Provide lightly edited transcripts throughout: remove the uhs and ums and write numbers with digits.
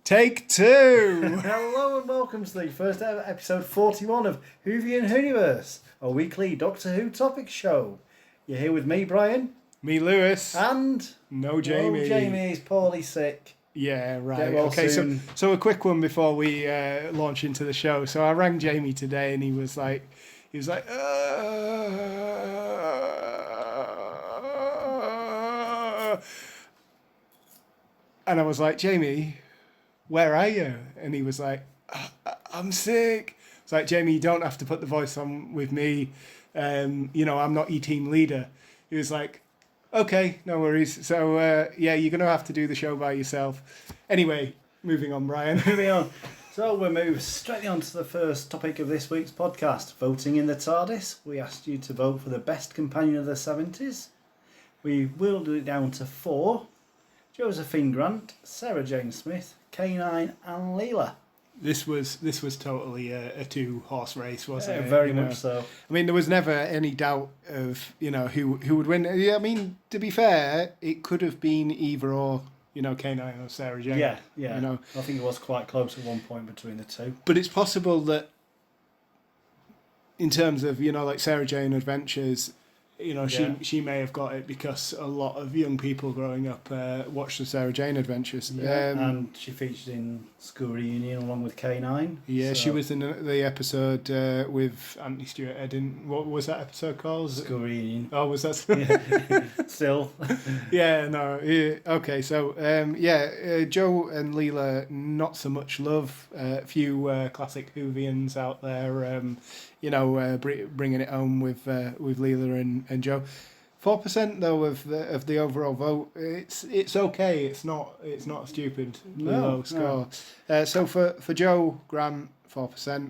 Take two! Hello and welcome to the first ever episode 41 of Whoniverse, a weekly Doctor Who topic show. You're here with me, Brian. Me, Lewis. And... No, Jamie. Oh, Jamie is poorly sick. Yeah, right. Get well Okay, soon. so a quick one before we launch into the show. So I rang Jamie today and he was like, and I was like, Jamie, where are you? And he was like, I'm sick. It's like, Jamie, you don't have to put the voice on with me. I'm not your team leader. He was like, okay, no worries. So, you're going to have to do the show by yourself. Anyway, moving on, Brian. Moving on. So we'll move straight on to the first topic of this week's podcast. Voting in the TARDIS. We asked you to vote for the best companion of the 70s. We whittled it down to 4. Josephine Grant, Sarah Jane Smith, K9 and Leela. This was totally a two-horse race, wasn't it? Very much so. I mean, there was never any doubt of, who would win. Yeah, I mean, to be fair, it could have been either or, K9 or Sarah Jane. Yeah. I think it was quite close at one point between the two. But it's possible that in terms of, like Sarah Jane Adventures, she may have got it because a lot of young people growing up watched the Sarah Jane Adventures. Yeah, and she featured in School Reunion along with K9. Yeah, so. She was in the episode with Anthony Stewart Eden. What was that episode called? School Reunion. Oh, was that? Yeah. Still. Yeah, no. Yeah, okay, so, Joe and Leela, not so much love. A few classic Whovians out there, bringing it home with Leela and Joe. 4% though of the overall vote. It's okay. It's not a stupid low score. No. So for Joe Grant, 4%.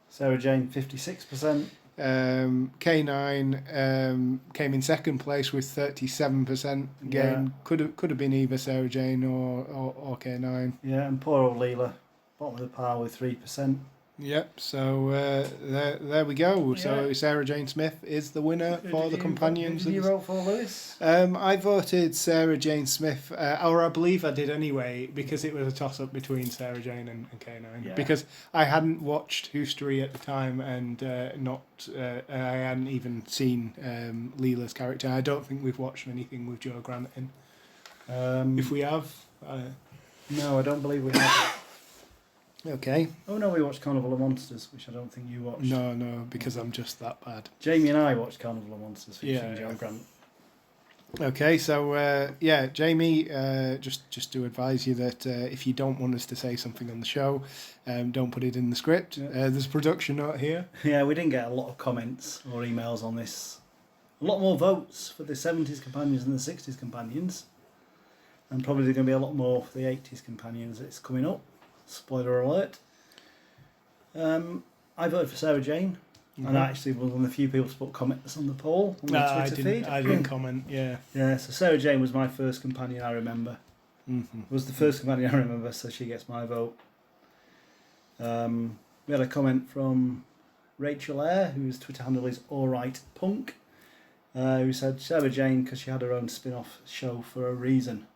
Sarah Jane, 56%. K9 came in second place with 37%. Again, could have been either Sarah Jane or K9. Yeah, and poor old Leela, bottom of the pile with 3%. Yep, so there we go. Yeah. So Sarah Jane Smith is the winner for the companions. Who did you vote for, Lewis? I voted Sarah Jane Smith, or I believe I did anyway, because it was a toss-up between Sarah Jane and K9. Yeah. Because I hadn't watched History at the time, and I hadn't even seen Leela's character. I don't think we've watched anything with Joe Grant in. If we have... No, I don't believe we have. Okay. Oh no, we watched Carnival of Monsters, which I don't think you watched. No, because I'm just that bad. Jamie and I watched Carnival of Monsters featuring Joe Grant. Okay, so Jamie, just to advise you that if you don't want us to say something on the show, don't put it in the script. Yeah. There's a production note here. Yeah, we didn't get a lot of comments or emails on this. A lot more votes for the 70s companions than the 60s companions. And probably there's going to be a lot more for the 80s companions that's coming up. Spoiler alert. I voted for Sarah Jane, and I actually was one of the few people to put comments on the poll on the Twitter feed. I didn't comment, yeah. Yeah, so Sarah Jane was my first companion I remember. Mm-hmm. Was the first companion I remember, so she gets my vote. We had a comment from Rachel Eyre, whose Twitter handle is AllRightPunk, who said Sarah Jane because she had her own spin-off show for a reason.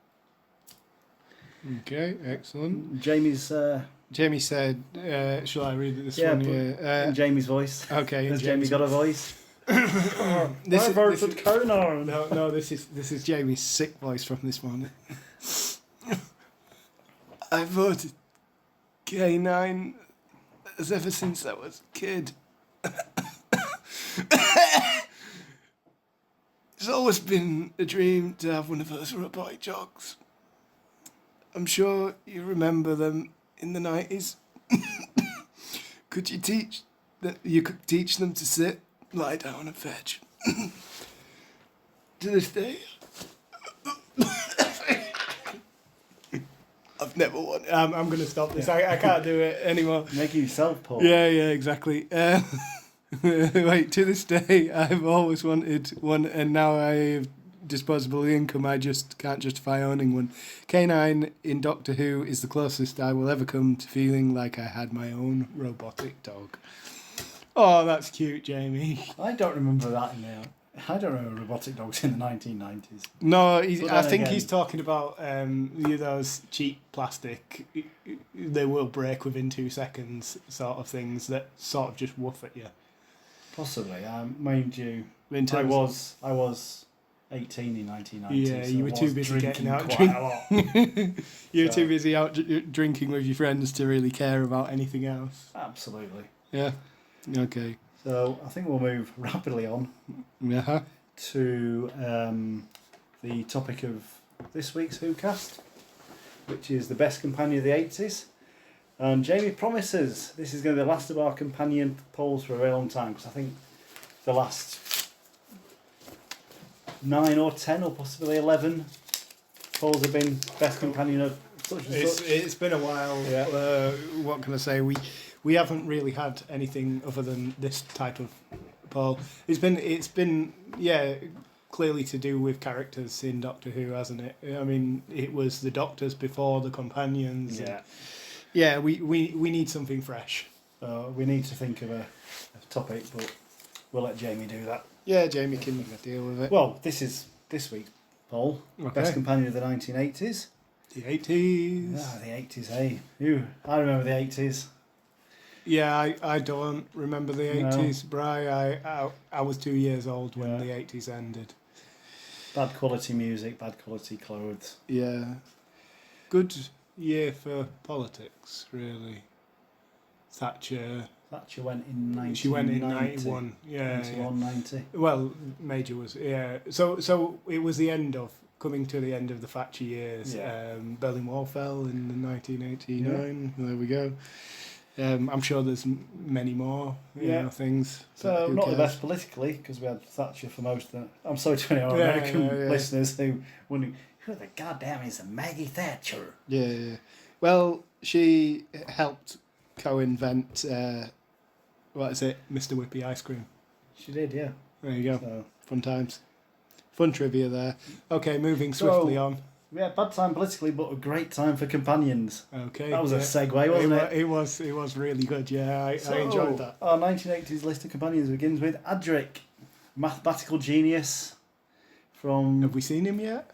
Okay, excellent. Jamie said, shall I read this one here? In Jamie's voice. Okay. Has Jamie got a voice? I voted Conan. No, this is Jamie's sick voice from this morning. I voted K9 as ever since I was a kid. It's always been a dream to have one of those robotic dogs. I'm sure you remember them in the 90s. You could teach them to sit, lie down and fetch. To this day, I've never wanted... I'm going to stop this. I can't do it anymore. Make yourself, Paul. Yeah, exactly. Wait, to this day, I've always wanted one, and now I have disposable income, I just can't justify owning one. K9 in Doctor Who is the closest I will ever come to feeling like I had my own robotic dog. Oh, that's cute, Jamie. I don't remember that in there. I don't know robotic dogs in the 1990s. No, But I then think again- he's talking about those cheap plastic, they will break within 2 seconds sort of things that sort of just woof at you. Possibly. Mind you, In I terms was 18 in 1990. Yeah, so you I were too was busy drinking getting out quite drink- a lot. You're So- too busy out drinking with your friends to really care about anything else. Absolutely. Yeah. Okay. So I think we'll move rapidly on Yeah. to the topic of this week's WhoCast, which is the best companion of the 80s. And Jamie promises this is going to be the last of our companion polls for a very long time, because I think the last 9 or 10 or possibly 11 polls have been best companion of such and such. It's been a while. Yeah. What can I say? We haven't really had anything other than this type of poll. It's been clearly to do with characters in Doctor Who, hasn't it? I mean, it was the Doctors before the companions. Yeah. Yeah, we need something fresh. We need to think of a topic, but we'll let Jamie do that. Yeah, Jamie can deal with it. Well, this is this week's poll. Okay. Best companion of the 1980s. The 80s. Ah, the 80s, hey. I remember the 80s. Yeah, I don't remember the No. 80s, Bri. I was 2 years old when Yeah. the 80s ended. Bad quality music, bad quality clothes. Yeah. Good year for politics, really. Thatcher. Thatcher went in 1990. She went in 91. Yeah. 91, 90. Well, Major was, yeah. So it was coming to the end of the Thatcher years. Yeah. Berlin Wall fell in 1989. There we go. I'm sure there's many more things. but So, who not the cares? best politically, because we had Thatcher for most of the... I'm sorry to any of our Yeah, American yeah. listeners who wondering, who the goddamn is Maggie Thatcher? Yeah. Well, she helped co-invent, Mr. Whippy ice cream. She did, yeah. There you go. So, Fun times. Fun trivia there. Okay, moving swiftly on. yeah, bad time politically, but a great time for companions. Okay. That was a yeah. segue, wasn't it? It was really good, yeah. I enjoyed that. Our 1980s list of companions begins with Adric, mathematical genius from... Have we seen him yet?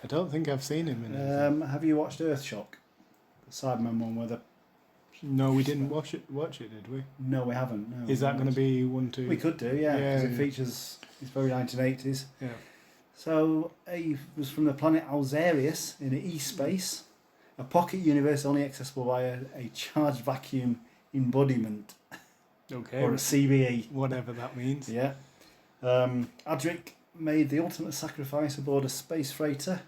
I don't think I've seen him in it. have you watched Earthshock? The Cyberman one where the... No, we didn't watch it, did we? No, we haven't. No, Is that going to be one, two? We could do, yeah, because it Yeah. features... It's very 1980s. Yeah. So, he was from the planet Alzarius in E-space, a pocket universe only accessible via a charged vacuum embodiment, Okay. or a CVE. Whatever that means. Yeah. Adric made the ultimate sacrifice aboard a space freighter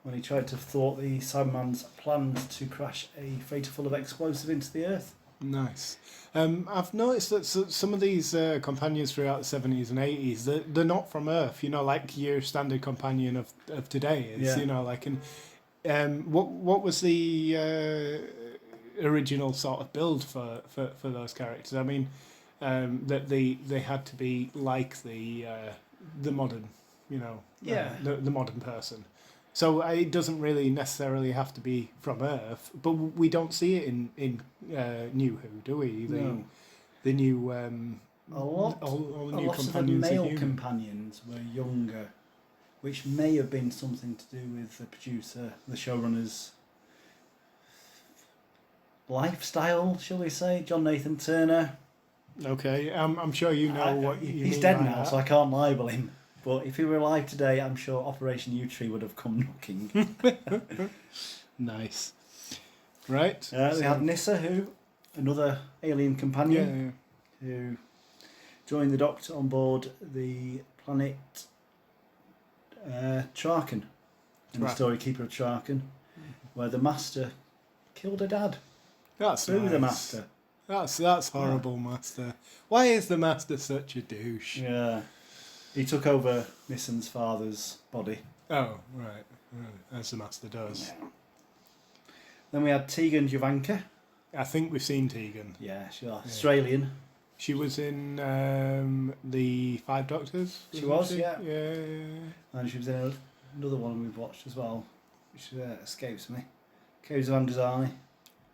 when he tried to thwart the Cyberman's plans to crash a freighter full of explosive into the Earth. Nice. I've noticed that some of these companions throughout the 70s and 80s, they're not from Earth, like your standard companion of today is, Yeah. what was the original sort of build for those characters? I mean, that they had to be like the modern, Yeah. the modern person. So it doesn't really necessarily have to be from Earth, but we don't see it in New Who, do we? No. The new A lot all the A new lot of the companions are male human. companions were younger, which may have been something to do with the producer, the showrunner's lifestyle, shall we say? John Nathan Turner. Okay, I'm sure you know what you He's mean dead by now, that. so I can't libel him. But if he were alive today, I'm sure Operation U-Tree would have come knocking. Nice. Right. We had Nissa, another alien companion, who joined the Doctor on board the planet Traken, in the Traken. story Keeper of Traken, where the Master killed her dad That's through nice. the Master. That's horrible, Master. Why is the Master such a douche? Yeah. He took over Nissan's father's body. Oh, right. As the Master does. Yeah. Then we had Tegan Jovanka. I think we've seen Tegan. Yeah, she's Australian. She was in the Five Doctors. She wasn't was, she? yeah. Yeah. And she was in another one we've watched as well, which escapes me. Caves of Androzani.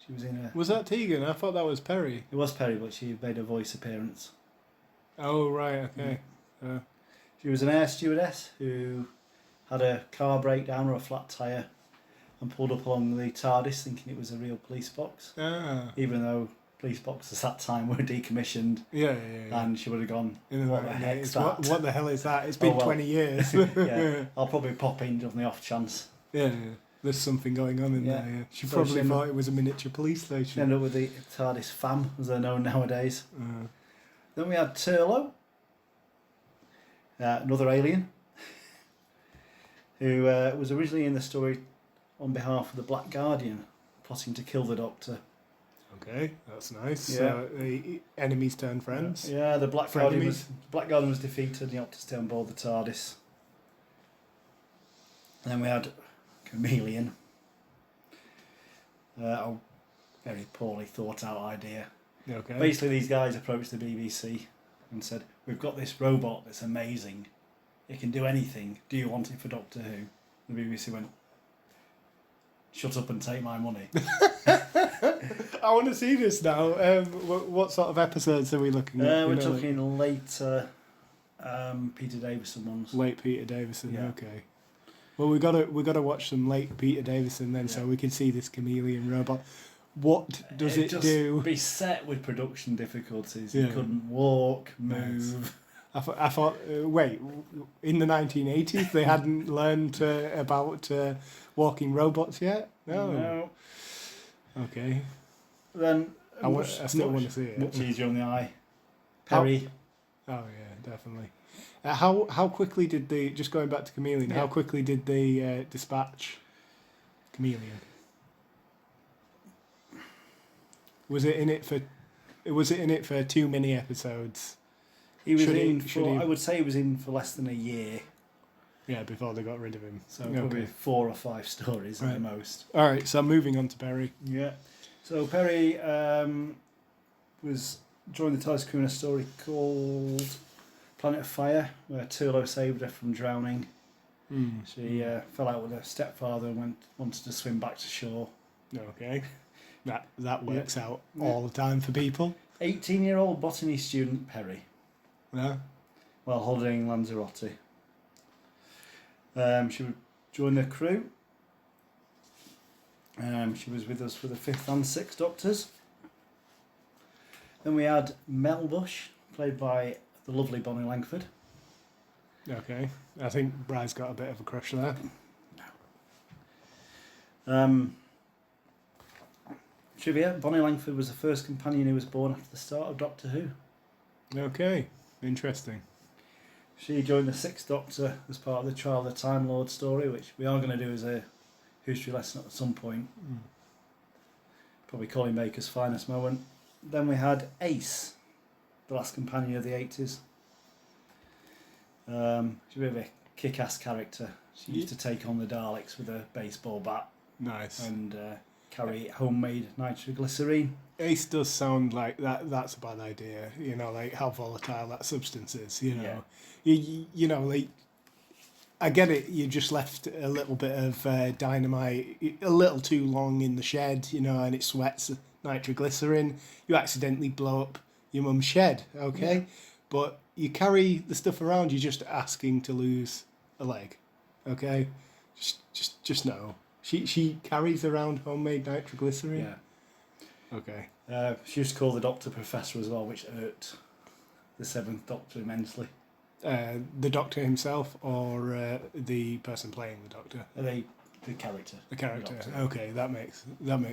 She was in a... Was that Tegan? I thought that was Perry. It was Perry, but she made a voice appearance. Oh, right, okay. She was an air stewardess who had a car breakdown or a flat tyre and pulled up along the TARDIS thinking it was a real police box, even though police boxes at that time were decommissioned. Yeah. And she would have gone, what the heck's that? What the hell is that? It's been 20 years. Yeah, I'll probably pop in on the off chance. Yeah. There's something going on in there. Yeah. She probably thought it was a miniature police station. She ended up with the TARDIS fam, as they're known nowadays. Then we had Turlo, another alien, who was originally in the story on behalf of the Black Guardian, plotting to kill the Doctor. Okay, that's nice. Yeah. So enemies turn friends. Yeah, the Black Guardian was defeated and he opted to stay on board the TARDIS. And then we had Chameleon. A very poorly thought out idea. Okay. Basically, these guys approached the BBC and said, "We've got this robot that's amazing. It can do anything. Do you want it for Doctor Who?" The BBC went, "Shut up and take my money." I want to see this now. What sort of episodes are we looking at? We're talking later Peter Davison ones. Late Peter Davison. Yeah. Okay. Well, we gotta watch some late Peter Davison then, so we can see this chameleon robot. What does it do? Beset with production difficulties. It couldn't walk, move. I thought. Wait, in the 1980s they hadn't learned about walking robots yet. No. Okay. Then I still want to see it. Much easier on the eye. Perry. Oh yeah, definitely. How quickly did they, just going back to Chameleon? How quickly did they dispatch Chameleon? Was it in it for too many episodes? He was I would say he was in for less than a year. Yeah, before they got rid of him. So probably 4 or 5 stories at the most. All right, so moving on to Perry. Yeah. So Perry was joined the TARDIS crew in a story called Planet of Fire, where Turlo saved her from drowning. She fell out with her stepfather and wanted to swim back to shore. Okay. That works out all the time for people. 18-year-old botany student Perry. Yeah. While holidaying Lanzarote. She would join the crew. She was with us for the 5th and 6th Doctors. Then we had Mel Bush, played by the lovely Bonnie Langford. Okay. I think Bry's got a bit of a crush there. Trivia, Bonnie Langford was the first companion who was born after the start of Doctor Who. Okay. Interesting. She joined the 6th Doctor as part of the Trial of the Time Lord story, which we are going to do as a history lesson at some point. Probably Colin Baker's finest moment. Then we had Ace, the last companion of the 80s. She's a bit of a kick-ass character. She used to take on the Daleks with a baseball bat. Nice. And carry homemade nitroglycerine. Ace does sound like that's a bad idea, like how volatile that substance is, Yeah. Like, I get it, you just left a little bit of dynamite a little too long in the shed, and it sweats nitroglycerin, you accidentally blow up your mum's shed, okay? Yeah. But you carry the stuff around, you're just asking to lose a leg, okay? Just know. She carries around homemade nitroglycerin? Yeah. Okay. She used to call the Doctor Professor as well, which irked the 7th Doctor immensely. The Doctor himself, or the person playing the Doctor? The character. The character. The okay, that makes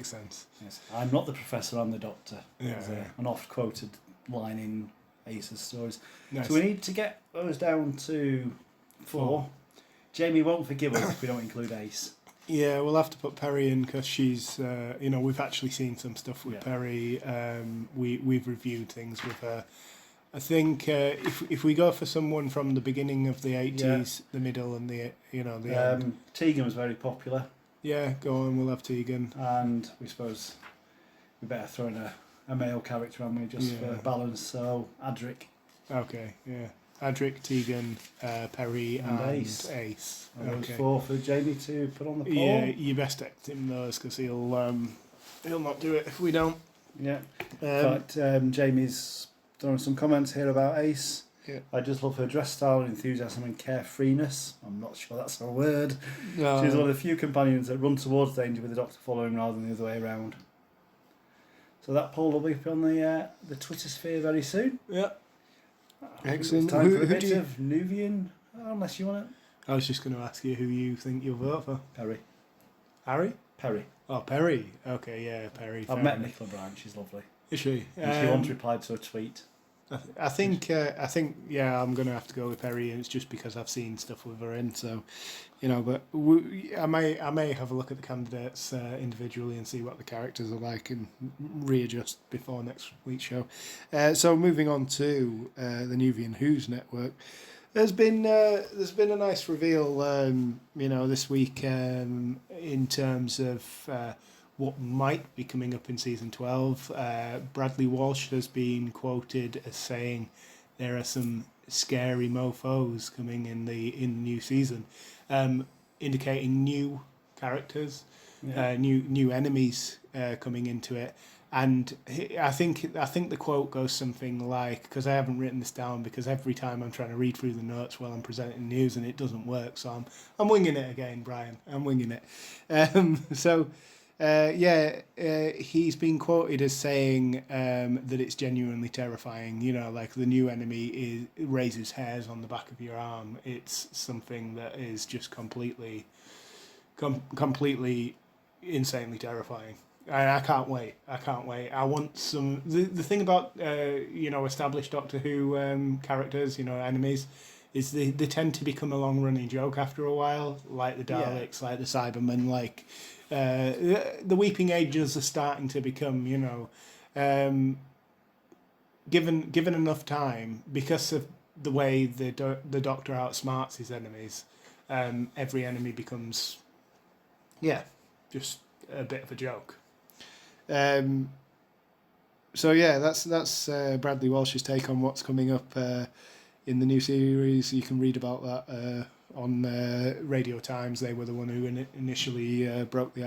sense. Yes. I'm not the Professor, I'm the Doctor. Yeah. An oft-quoted line in Ace's stories. Nice. So we need to get those down to 4. Jamie won't forgive us if we don't include Ace. Yeah, we'll have to put Perry in because she's, we've actually seen some stuff with Perry. We've reviewed things with her. I think if we go for someone from the beginning of the 80s, the middle and the end. Tegan was very popular. Yeah, go on, we'll have Tegan. And we suppose we better throw in a male character on me just for balance, so Adric. Okay, yeah. Adric, Tegan, Perry and Ace. Okay. 4 for Jamie to put on the poll. Yeah, you best act him those because he'll not do it if we don't. Yeah. But Jamie's throwing some comments here about Ace. Yeah. I just love her dress style, enthusiasm, and carefreeness. I'm not sure that's a word. No. She's one of the few companions that run towards danger with the Doctor following rather than the other way around. So that poll will be up on the Twitter sphere very soon. Yeah. I think Excellent. It's time for a Who bit do you... of Nuvian, unless you want it. I was just going to ask you who you think you'll vote for. Perry. Harry? Perry. Oh, Perry. Okay, yeah, Perry. I've met Nicola Bryan. She's lovely. Is she? And she once replied to a tweet. I think, yeah, I'm going to have to go with Perry, and it's just because I've seen stuff with her in, so, but I may have a look at the candidates individually and see what the characters are like and readjust before next week's show. So moving on to the Nuvian Who's Network, there's been a nice reveal, this week in terms of what might be coming up in season 12. Bradley Walsh has been quoted as saying there are some scary mofos coming in the new season, indicating new characters, new enemies coming into it. And I think the quote goes something like, because I haven't written this down, because every time I'm trying to read through the notes while I'm presenting news and it doesn't work, so I'm winging it again, Brian. I'm winging it. He's been quoted as saying that it's genuinely terrifying. Like the new enemy raises hairs on the back of your arm. It's something that is just completely insanely terrifying. I can't wait. I want some... The thing about, established Doctor Who characters, enemies, is they tend to become a long-running joke after a while, like the Daleks, like the Cybermen, like... the Weeping Angels are starting to become, given enough time, because of the way the Doctor outsmarts his enemies, every enemy becomes, just a bit of a joke. That's Bradley Walsh's take on what's coming up in the new series. You can read about that on Radio Times. They were the one who initially broke the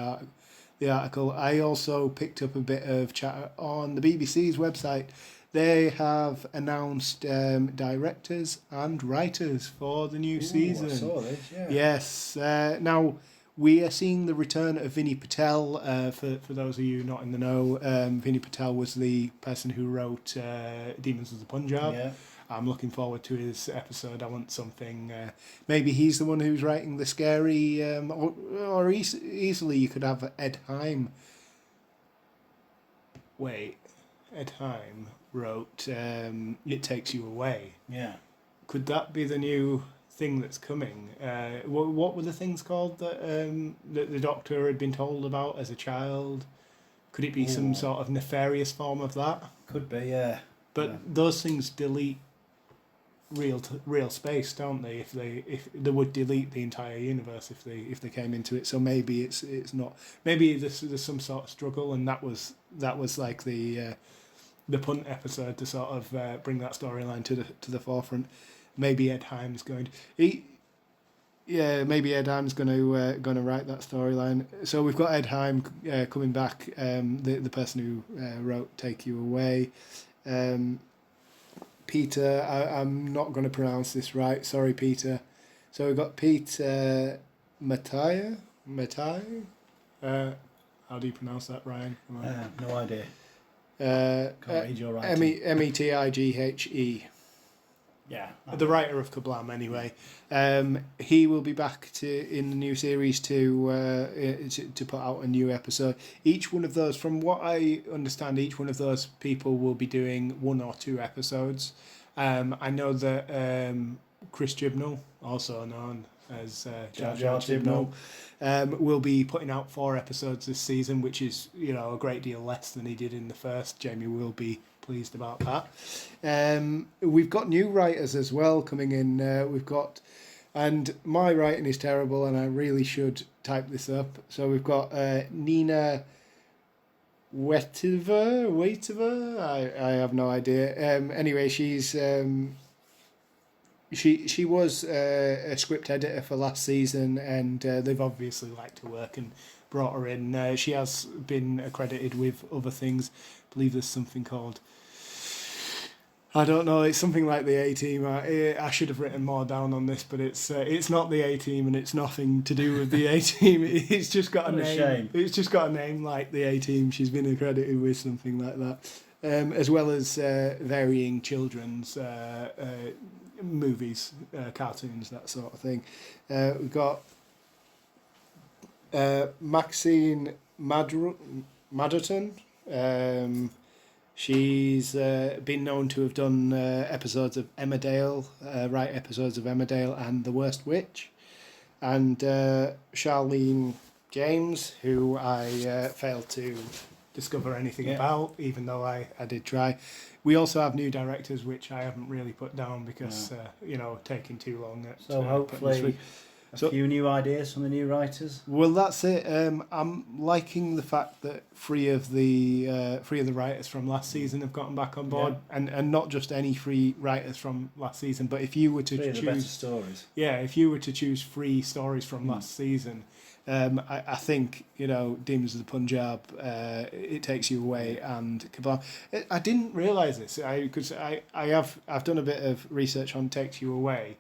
article. I also picked up a bit of chat on the BBC's website. They have announced directors and writers for the new season. I saw this, yeah. Yes. Now, we are seeing the return of Vinny Patel. For those of you not in the know, Vinny Patel was the person who wrote Demons of the Punjab. Yeah. I'm looking forward to his episode. I want something... maybe he's the one who's writing the scary... or easily you could have Ed Heim. Wait. Ed Heim wrote It Takes You Away. Yeah. Could that be the new thing that's coming? What were the things called that the Doctor had been told about as a child? Could it be some sort of nefarious form of that? Could be, yeah. But those things delete real space, don't they? If they would delete the entire universe if they came into it. So maybe it's not. Maybe there's some sort of struggle, and that was like the punt episode to sort of bring that storyline to the forefront. Maybe Ed Heim's going to. Maybe Ed Heim's going to write that storyline. So we've got Ed Heim coming back, the person who wrote Take You Away. Peter, I'm not going to pronounce this right. Sorry, Peter. So we've got Peter Matai. How do you pronounce that, Ryan? No idea. Can't read your writing. Metighe. Yeah. The writer of Kablam, anyway. He will be back in the new series to put out a new episode. Each one of those, from what I understand, each one of those people will be doing 1 or 2 episodes. I know that Chris Chibnall, also known as Jar Jar Chibnall, will be putting out 4 episodes this season, which is a great deal less than he did in the first. Jamie will be pleased about that. We've got new writers as well coming in. And my writing is terrible, and I really should type this up. So we've got Nina Waiteva. I have no idea. Anyway, she's she was a script editor for last season, and they've obviously liked her work and brought her in. She has been accredited with other things. I believe there's something called I don't know. It's something like the A-Team. I should have written more down on this, but it's not the A-Team, and it's nothing to do with the A-Team. It's just got a What a name. shame. It's just got a name like the A-Team. She's been accredited with something like that, as well as varying children's movies, cartoons, that sort of thing. We've got Maxine Madderton. She's been known to have done episodes of Emmerdale, episodes of Emmerdale and The Worst Witch. And Charlene James, who I failed to discover anything about, even though I did try. We also have new directors, which I haven't really put down because, taking too long. So hopefully a few new ideas from the new writers. Well, that's it. I'm liking the fact that three of the writers from last season have gotten back on board, and not just any three writers from last season, but if you were to choose better stories, if you were to choose 3 stories from last season, I think Dims of the Punjab, It Takes You Away, and Kablam. I didn't realise this because I've done a bit of research on Takes You Away.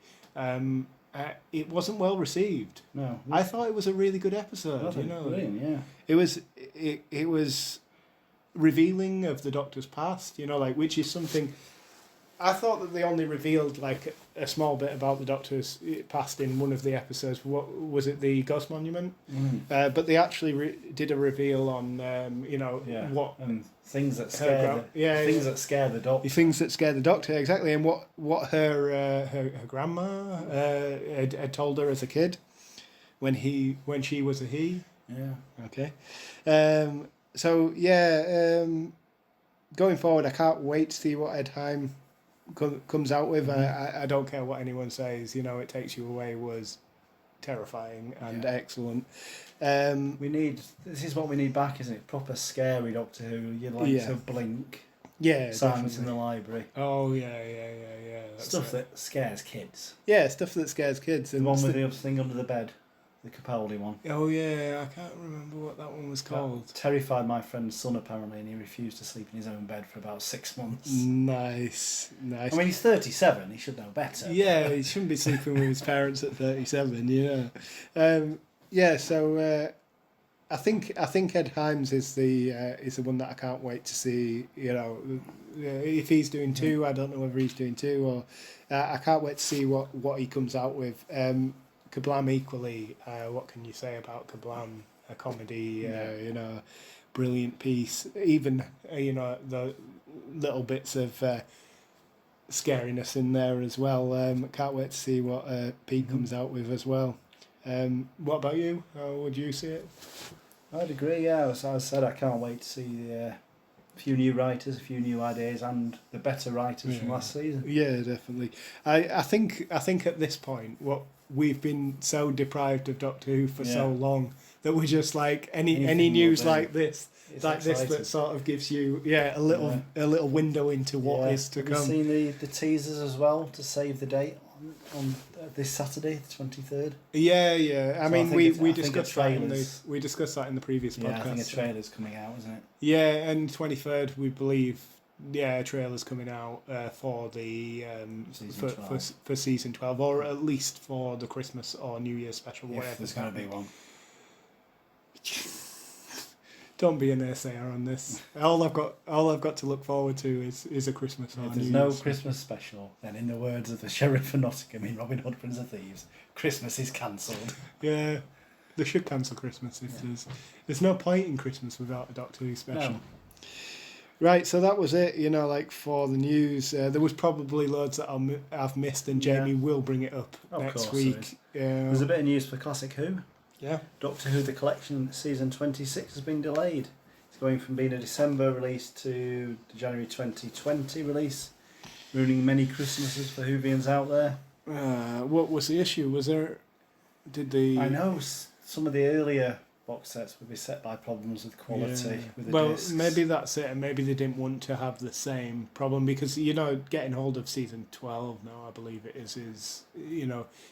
It wasn't well received. No, I thought it was a really good episode. Brilliant, yeah. It was revealing of the Doctor's past. Which is something. I thought that they only revealed a small bit about the Doctor's past in one of the episodes. What was it? The Ghost Monument. But they actually did a reveal on what and things that scare things that scare the Doctor. Things that scare the Doctor, exactly, and what her grandma had told her as a kid when she was a he. Yeah. Okay. Going forward, I can't wait to see what Ed Heim comes out with. I don't care what anyone says. It Takes You Away was terrifying and excellent. This is what we need back, isn't it? Proper scary Doctor Who. You'd like to blink. Yeah, Silence in the Library. Oh yeah. Stuff that scares kids. Yeah, stuff that scares kids. The one with the thing under the bed. The Capaldi one. Oh yeah, I can't remember what that one was called. That terrified my friend's son apparently, and he refused to sleep in his own bed for about 6 months. Nice. I mean, he's 37. He should know better. Yeah, he shouldn't be sleeping with his parents at 37. So I think Ed Hymes is the one that I can't wait to see. If he's doing 2, I don't know whether he's doing 2 or I can't wait to see what he comes out with. Kablam equally, what can you say about Kablam? A comedy, brilliant piece. Even, the little bits of scariness in there as well. Can't wait to see what Pete comes out with as well. What about you? How would you see it? I'd agree, yeah. As I said, I can't wait to see a few new writers, a few new ideas, and the better writers from last season. Yeah, definitely. I think at this point, we've been so deprived of Doctor Who for so long that we're just like any news like this, that sort of gives you a little window into what is to come. Have you seen the teasers as well to save the date on this Saturday, the 23rd? Yeah. I mean, we discussed that in the previous podcast. Yeah, I think a trailer's coming out, isn't it? Yeah, and 23rd we believe. Yeah, a trailer's coming out for the for season 12, or at least for the Christmas or New Year's special. Whatever. There's going to be one. Don't be a naysayer on this. All I've got to look forward to is a Christmas. If there's no Christmas special, then in the words of the Sheriff of Nottingham in Robin Hood, Prince of Thieves, Christmas is cancelled. Yeah, they should cancel Christmas if there's no point in Christmas without a Doctor Who special. No. Right, so that was it, for the news. There was probably loads that I've missed, and Jamie will bring it up next week. There's a bit of news for Classic Who. Yeah. Doctor Who The Collection Season 26 has been delayed. It's going from being a December release to the January 2020 release, ruining many Christmases for Whovians out there. What was the issue? I know some of the earlier box sets would be set by problems with quality with the discs. Maybe that's it, and maybe they didn't want to have the same problem because getting hold of season 12 now, I believe it is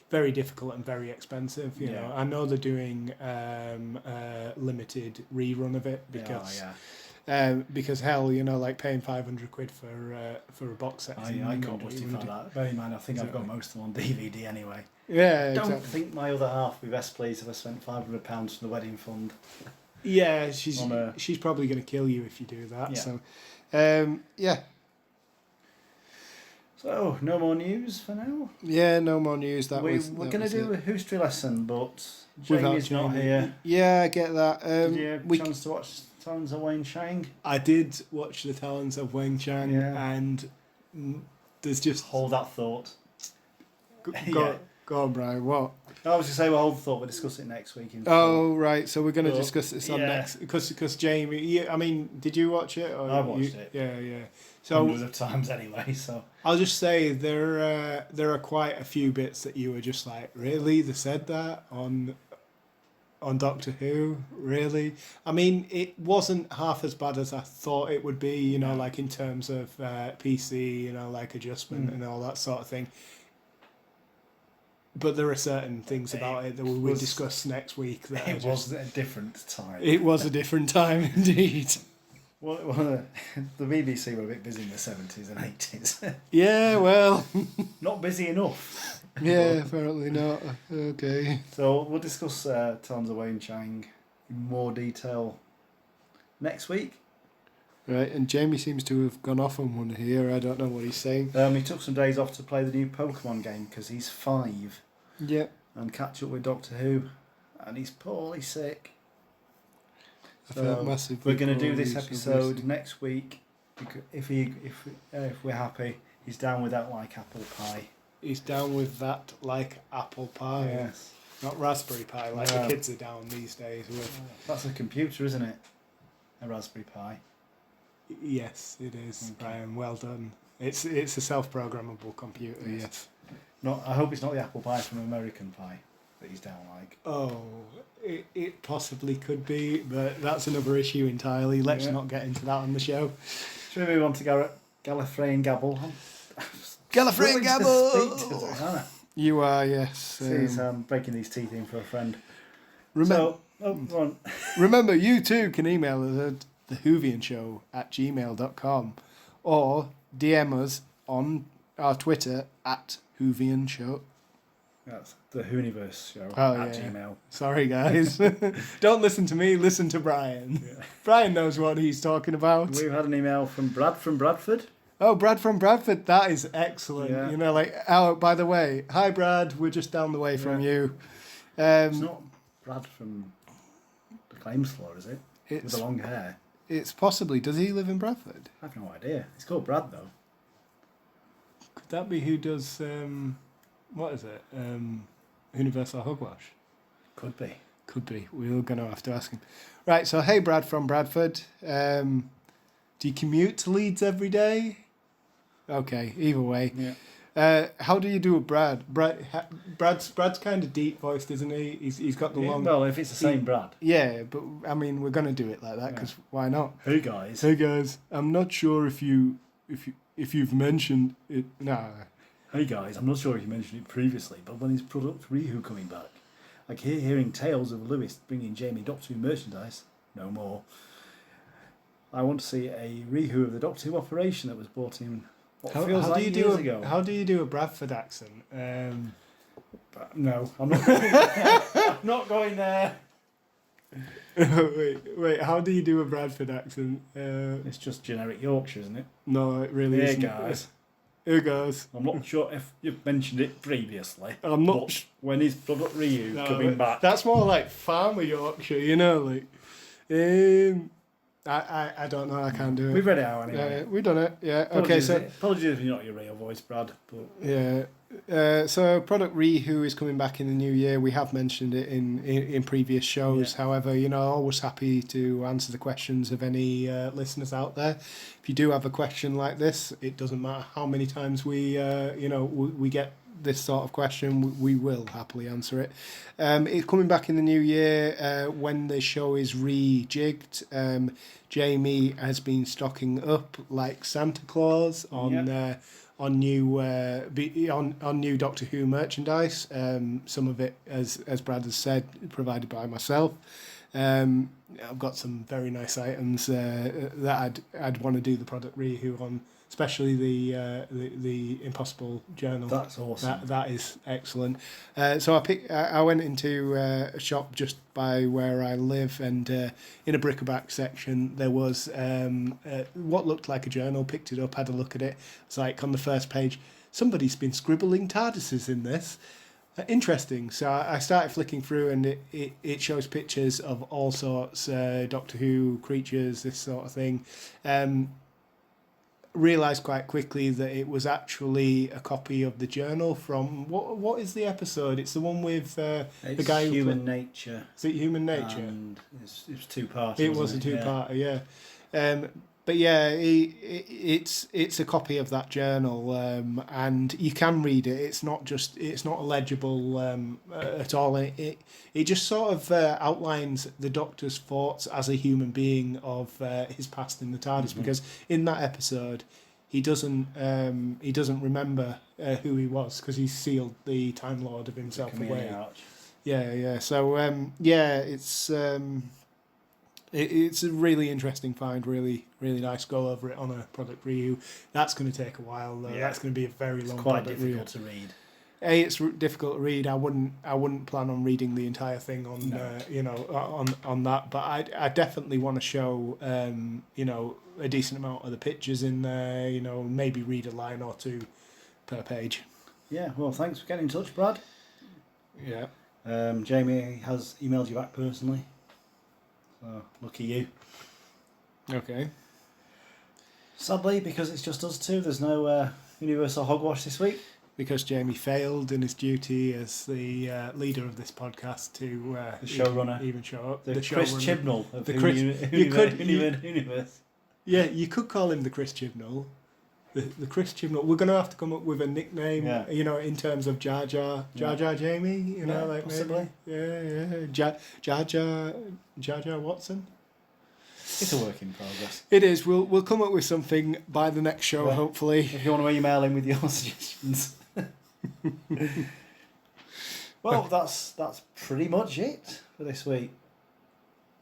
very difficult and very expensive. I know they're doing a limited rerun of it because Because hell, like paying £500 for a box set. I can't justify that. Bear in mind, I think I've got most of them on DVD anyway. Yeah, I don't exactly. think my other half would be best pleased if I spent £500 for the wedding fund. Yeah, she's probably going to kill you if you do that. Yeah. So, yeah. So, no more news for now. Yeah, no more news. We're going to do a history lesson, but Jamie's not here. Yeah, I get that. Did you have a chance to watch Talons of Wayne Chang? I did watch the Talons of Wang Chang, and there's just... Hold that thought. Go on, Brian, what? I was going to say, hold the thought, we'll discuss it next week. Oh, right, so we're going to discuss this on next... Because Jamie... Yeah, I mean, did you watch it? Or I watched it. Yeah. So, hundreds of times anyway, so... I'll just say there are quite a few bits that you were just like, really? They said that on Doctor Who? Really? I mean, it wasn't half as bad as I thought it would be, like in terms of PC, like adjustment and all that sort of thing. But there are certain things about it that we will discuss next week. That it was a different time. It was a different time indeed. Well, the BBC were a bit busy in the 70s and 80s. Yeah, well... Not busy enough. Yeah, apparently not. Okay. So we'll discuss Talons of Wayne Chang in more detail next week. Right, and Jamie seems to have gone off on one here. I don't know what he's saying. He took some days off to play the new Pokemon game because he's 5. Yeah. And catch up with Doctor Who. And he's poorly sick. So we're going to do this episode next week. If we're happy, he's down with that like apple pie. He's down with that like apple pie. Yes. Not raspberry pie like the kids are down these days with. That's a computer, isn't it? A Raspberry Pi. Yes, it is. Okay. Brian, well done. It's a self-programmable computer. Yes. I hope it's not the apple pie from American Pie that he's down like. Oh, it possibly could be, but that's another issue entirely. Let's not get into that on the show. Should we move on to Gallifreyan Gabble? Gallifreyan Gabble! Speak today, You are, yes. He's breaking these teeth in for a friend. Remember, go on. Remember, you too can email us at thewhovianshow@gmail.com or DM us on our Twitter at whovianshow. That's the Whoniverse show at Gmail. Sorry, guys. Don't listen to me, listen to Brian. Yeah. Brian knows what he's talking about. We've had an email from Brad from Bradford. Oh, Brad from Bradford. That is excellent. Yeah. By the way, hi, Brad. We're just down the way from you. It's not Brad from the Claims Floor, is it? With the long hair. It's possibly. Does he live in Bradford? I have no idea. It's called Brad, though. Could that be who does... what is it? Universal Hogwash? Could be. Could be. We're going to have to ask him. Right, so hey, Brad from Bradford. Do you commute to Leeds every day? Okay, either way. Yeah. How do you do a Brad? Brad's kind of deep voiced, isn't he? He's got the long... Well, if it's the same Brad. Yeah, but I mean, we're going to do it like that because why not? Hey guys. Hey guys, I'm not sure if you've mentioned it. Nah. Hey guys, I'm not sure if you mentioned it previously, but when is product Rihu coming back? I keep hearing tales of Lewis bringing Jamie Doctor Who merchandise. No more. I want to see a Rihu of the Doctor Who operation that was brought in years ago. How do you do a Bradford accent? No, I'm not. I'm not going there. wait. How do you do a Bradford accent? It's just generic Yorkshire, isn't it? No, it really isn't. Hey guys. Hey guys. I'm not sure if you've mentioned it previously. I'm not. But when is product Ryu coming back? That's more like Farmer Yorkshire, like. I don't know. I can't do it. We've read it out anyway. We've done it. Yeah. Apologies, okay. So apologies if you're not your real voice, Brad. But yeah. So product Rihu is coming back in the new year. We have mentioned it in previous shows. Yeah. However, always happy to answer the questions of any listeners out there. If you do have a question like this, it doesn't matter how many times we get this sort of question, we will happily answer it. It's coming back in the new year when the show is rejigged. Jamie has been stocking up like Santa Claus on new Doctor Who merchandise. Some of it, as Brad has said, provided by myself. I've got some very nice items that I'd want to do the product review on, especially the Impossible Journal. That's awesome. That is excellent. So I went into a shop just by where I live, and in a bric-a-brac section there was what looked like a journal. Picked it up, had a look at it. It's like on the first page, somebody's been scribbling TARDISes in this. Interesting. So I started flicking through, and it shows pictures of all sorts, Doctor Who creatures, this sort of thing. Realised quite quickly that it was actually a copy of the journal from what is the episode? It's the one with the guy who Human Nature. Is it Human Nature? And it was two-parter. It was a two-parter, yeah. But yeah, it's a copy of that journal, and you can read it. It's not illegible at all. It just sort of outlines the Doctor's thoughts as a human being of his past in the TARDIS, because in that episode he doesn't remember who he was, because he sealed the Time Lord of himself away. Arch. Yeah. So it's a really interesting find, really, really nice. Go over it on a product review. That's going to take a while, though. Yeah. That's going to be a very long quite product difficult to read. It's difficult to read. I wouldn't plan on reading the entire thing on on that. But I definitely want to show a decent amount of the pictures in there. Maybe read a line or two per page. Yeah. Well, thanks for getting in touch, Brad. Yeah. Jamie has emailed you back personally. So, lucky you. Okay. Sadly, because it's just us two, there's no Universal Hogwash this week. Because Jamie failed in his duty as the leader of this podcast to the showrunner even show up. The Chris Chibnall of the Whoniverse. Yeah, you could call him the Chris Chibnall. The Chris Chibnall. We're going to have to come up with a nickname, in terms of Jar Jar Jamie, like possibly. Maybe. Yeah. Jar Jar Watson. It's a work in progress. It is. We'll come up with something by the next show, hopefully. If you want to email in with your suggestions. Well, that's pretty much it for this week.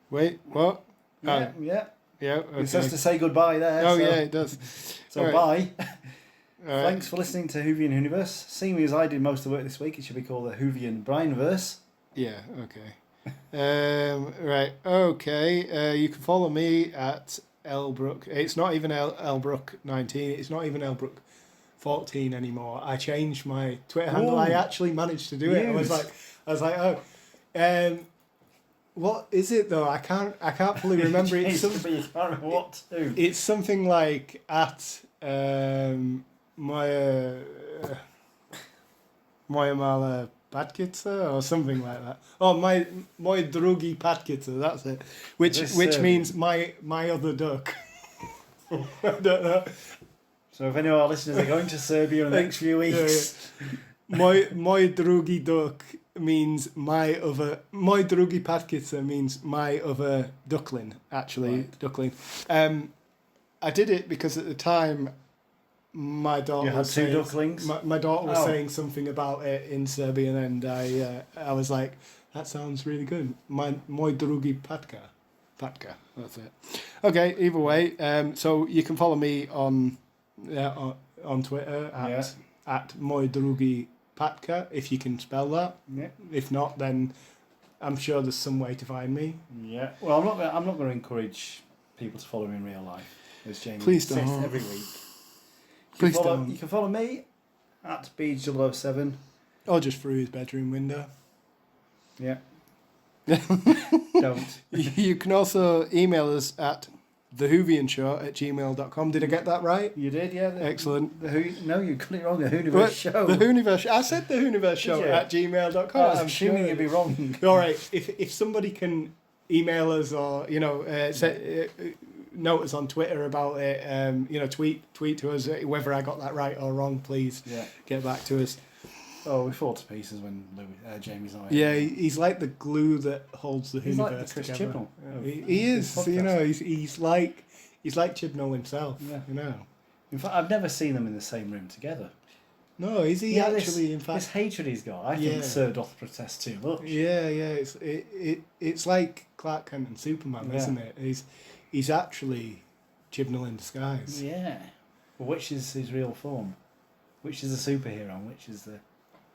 Wait, what? Yeah. Yeah, okay. It says to say goodbye there. Oh, yeah, it does. So right. Bye. Right. Thanks for listening to Whovian Universe. Seeing as I did most of the work this week, it should be called the Whovian Brianverse. Yeah, okay. Right, okay. You can follow me at Elbrook. It's not even Elbrook 19. It's not even Elbrook 14 anymore. I changed my Twitter handle. I actually managed to do it. I was like, oh. What is it though? I can't fully remember. It's something like at moja mala padkica or something like that. Oh, my drugi padkica. That's it. Which means my other duck. I don't know. So if any of our listeners are going to Serbia in the next few weeks, Moj drugi duck means my drugi padkica means my other duckling. Actually, right. Duckling. I did it because at the time my daughter was saying, ducklings. My daughter was saying something about it in Serbian, and I was like, that sounds really good. Moj drugi patka. That's it. Okay. Either way, so you can follow me on Twitter at Moj drugi patka, if you can spell that. Yeah. If not, then I'm sure there's some way to find me. Yeah. Well, I'm not going to encourage people to follow me in real life, as Jamie Please don't. every week. Please don't. You can follow me at Beach007. Or just through his bedroom window. Yeah. Don't. You can also email us at thewhovianshow@gmail.com. Did I get that right? You did, yeah. Excellent. No, you got it wrong. The Whoniverse show. The Whoniverse. I said the Whoniverse show at gmail.com. I'm assuming you'd be wrong. All right. If somebody can email us or note us on Twitter about it, tweet to us whether I got that right or wrong. Please get back to us. Oh, we fall to pieces when Jamie's on it. Yeah, he's like the glue that holds the He's Whoniverse like the Chris together. Chibnall. He is. He's like Chibnall himself. Yeah. You know. In fact, I've never seen them in the same room together. No, is he actually, in this fact? hatred he's got, I think Sir doth protest too much. Yeah, it's like Clark Kent and Superman, isn't it? He's actually Chibnall in disguise. Yeah. Well, which is his real form? Which is the superhero and which is the...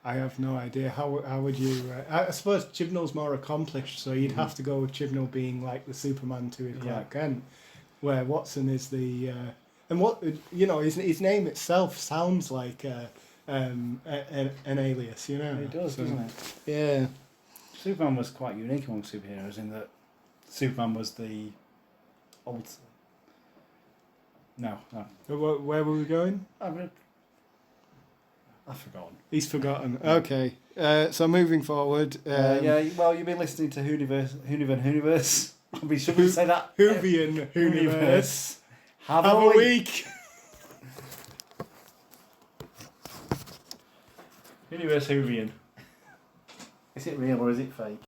I have no idea. How would you... I suppose Chibnall's more accomplished, so you'd have to go with Chibnall being like the Superman to his Clark Kent, where Watson is the... and what, his name itself sounds like an alias, It does, doesn't it? Yeah. Superman was quite unique among superheroes in that Superman was the old... No. Where were we going? I've forgotten. He's forgotten. Okay. So moving forward. Well, you've been listening to Whoniverse. We shouldn't say that. Whoniverse. Have a week. Whoniverse Whovian. Is it real or is it fake?